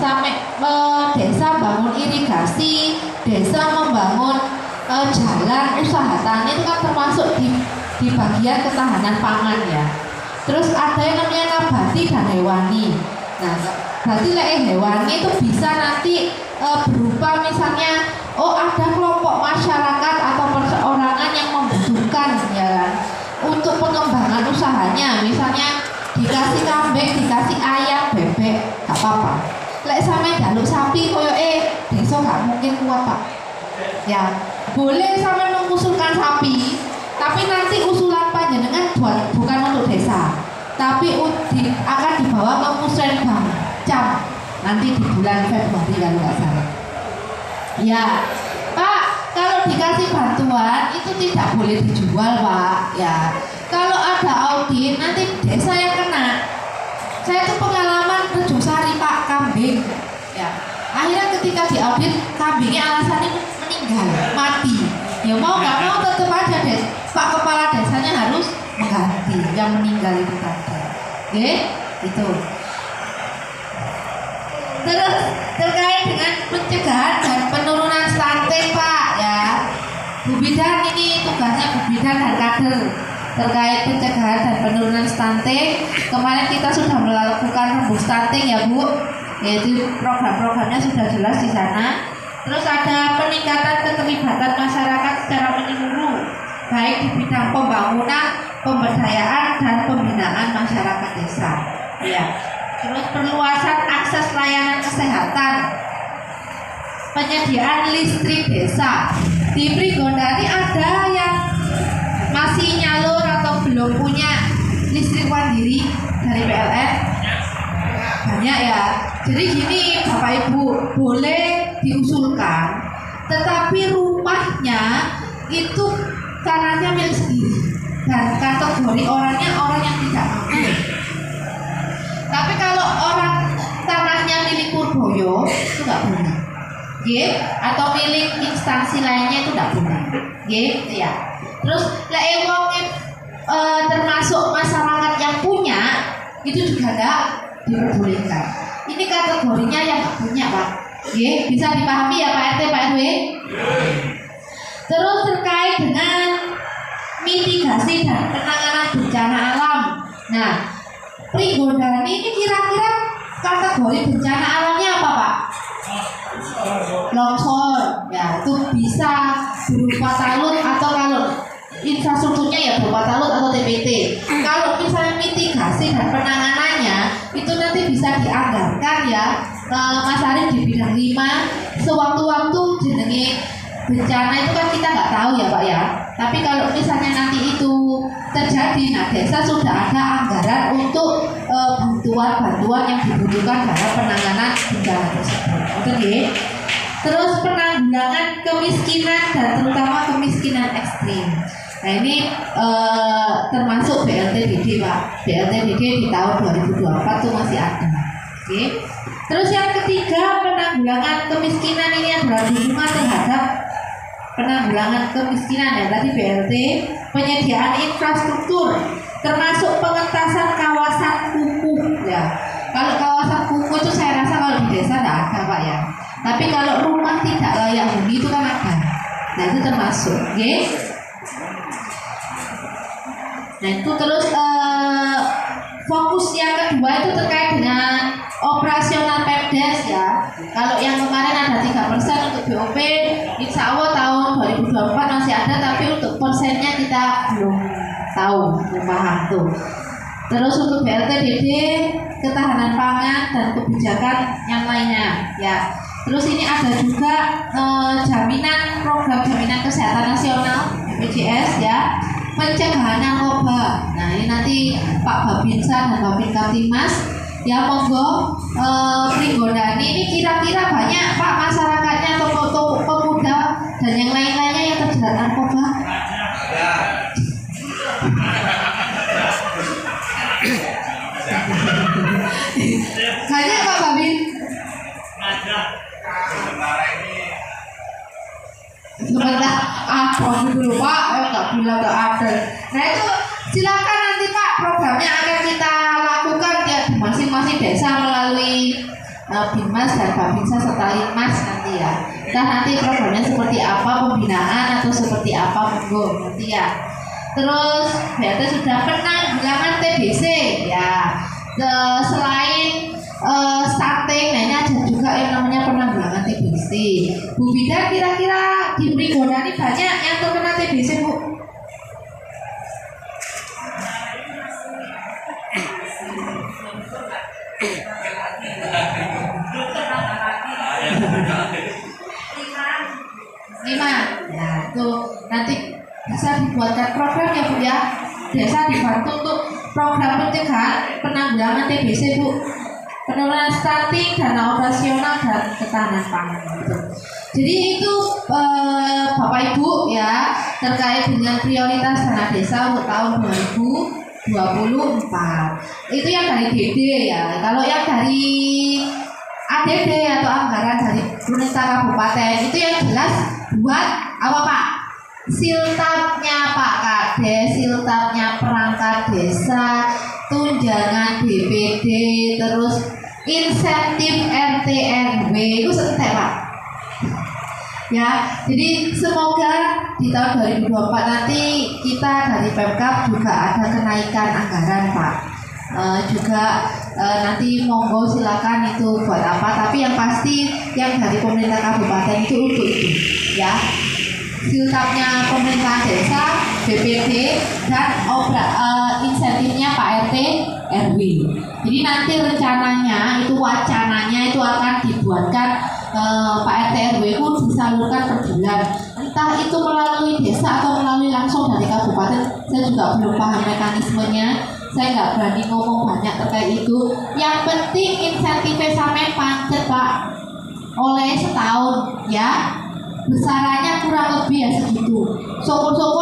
sampai desa bangun irigasi, desa membangun jalan, usaha tani itu kan termasuk di bagian ketahanan pangan ya. Terus ada yang namanya nabati dan hewani. Nah, berarti hewani itu bisa nanti berupa misalnya ada kelompok masyarakat atau perseorangan yang membutuhkan ya kan, untuk pengembangan usahanya, misalnya dikasih kambing, dikasih ayam, bebek, gak apa-apa. Lek sampe jaluk sapi koyo desa gak mungkin kuat Pak. Ya, boleh sampe mengusulkan sapi, tapi nanti usulan panjenengan bukan untuk desa, tapi akan dibawa ke Musrenbang Cam nanti di bulan Februari kalau nggak salah. Ya, Pak, kalau dikasih bantuan itu tidak boleh dijual Pak. Ya, kalau ada audit nanti desa yang kena. Saya tuh pengalaman Rejosari Pak, kambing. Ya, akhirnya ketika diaudit kambingnya alasannya meninggal, mati. Ya mau nggak mau tetap aja deh, Pak Kepala Desanya harus mengganti yang meninggal itu tadi. Oke, itu. Terus terkait dengan pencegahan dan penurunan stunting Pak ya, Bu Bidan ini tugasnya Bu Bidan dan kader terkait pencegahan dan penurunan stunting. Kemarin kita sudah melakukan rembuk stunting ya Bu, yaitu program-programnya sudah jelas di sana. Terus ada peningkatan keterlibatan masyarakat secara menyeluruh, baik di bidang pembangunan, pemberdayaan dan pembinaan masyarakat desa. Ya. Terus perluasan akses layanan kesehatan, penyediaan listrik desa. Di Prigondari ada yang masih nyalur atau belum punya listrik mandiri dari PLN? Banyak ya. Jadi gini Bapak Ibu, boleh diusulkan, tetapi rumahnya itu tanahnya milik sendiri dan kategori orangnya orang yang tidak mampu. Tapi kalau orang tanahnya milik Purboyo itu nggak boleh, atau milik instansi lainnya itu nggak boleh, ya. Terus termasuk masyarakat yang punya itu juga nggak diperbolehkan. Ini kategorinya yang nggak punya Pak, bisa dipahami ya Pak RT Pak RW. Terus terkait dengan mitigasi dan penanganan bencana alam. Nah, Prigondari ini kira-kira kategori bencana alamnya apa Pak? Longsor, ya itu bisa berupa talut atau kalau infrastrukturnya ya berupa talut atau TPT. Kalau misalnya mitigasi dan penanganannya itu nanti bisa dianggarkan ya Mas Arif di bidang 5. Sewaktu-waktu jenenge bencana itu kan kita nggak tahu ya Pak ya. Tapi kalau misalnya nanti itu terjadi, nah desa sudah ada anggaran untuk bantuan-bantuan yang dibutuhkan dalam penanganan bencana tersebut. Oke. Terus penanggulangan kemiskinan dan terutama kemiskinan ekstrim. Nah ini termasuk BLTBD Pak. BLTBD di tahun 2024 itu masih ada. Oke. Terus yang ketiga, penanggulangan kemiskinan ini adalah dukungan terhadap penanggulangan kemiskinan ya tadi BLT, penyediaan infrastruktur termasuk pengentasan kawasan kumuh ya. Kalau kawasan kumuh itu saya rasa kalau di desa tidak ada Pak ya. Tapi kalau rumah tidak layak huni itu kan ada. Nah itu termasuk, oke? Nah itu terus fokus yang kedua itu terkait dengan operasional Pemdes ya. Kalau yang kemarin ada 3% untuk BOP, insya Allah tahun 2024 masih ada, tapi untuk persennya kita belum tahu, belum paham tuh. Terus untuk BLTBD, ketahanan pangan dan kebijakan yang lainnya ya. Terus ini ada juga jaminan program jaminan kesehatan nasional BPJS ya, pencegahan narkoba. Nah ini nanti Pak Babinsa dan Babin Kaptimas ya, monggo Prigondari ini kira-kira banyak Pak masyarakatnya atau pemuda dan yang lain-lainnya yang terjerat narkoba. Banyak Pak Babin. Sebentar, apa dulu Pak? Nggak bilang nggak ada. Nah itu silakan nanti Pak, programnya akan kita lakukan ya di masing-masing desa melalui Binmas dan Babinsa serta Linmas nanti ya. Entah nanti programnya seperti apa, pembinaan atau seperti apa, monggo nanti ya. Terus berarti sudah penanggulangan TBC ya. Selain stunting, nah ini ada juga yang namanya penanggulangan TBC. Bu Bida kira-kira di Merigoda ini banyak yang terkena TBC, Bu? Lima. Ya, itu nanti bisa dibuatkan program ya Bu ya. Desa dibantu untuk program pencegahan penanggulangan TBC, Bu. Penurunan stunting, dana operasional dan ketahanan pangan gitu. Jadi itu Bapak Ibu ya terkait dengan prioritas dana desa untuk tahun 2024. Itu yang dari DD ya. Kalau yang dari ADD atau anggaran dari pemerintah kabupaten itu yang jelas buat apa Pak? Siltapnya Pak Kades, siltapnya perangkat desa, tunjangan BPD, terus insentif RT RW itu selesai Pak. Ya, jadi semoga di tahun 2024 nanti kita dari Pemkab juga ada kenaikan anggaran Pak. Nanti monggo silakan itu buat apa, tapi yang pasti yang dari pemerintah kabupaten itu untuk itu ya. Siltapnya pemerintah desa, BPD dan insentifnya Pak RT RW. Jadi nanti rencananya itu wacananya itu akan dibuatkan Pak RT RW itu disalurkan per bulan. Entah itu melalui desa atau melalui langsung dari kabupaten. Saya juga belum paham mekanismenya. Saya nggak berani ngomong banyak terkait itu. Yang penting insentifnya sampai pancet Pak oleh setahun ya. Besarannya kurang lebih ya segitu. Syukur-syukur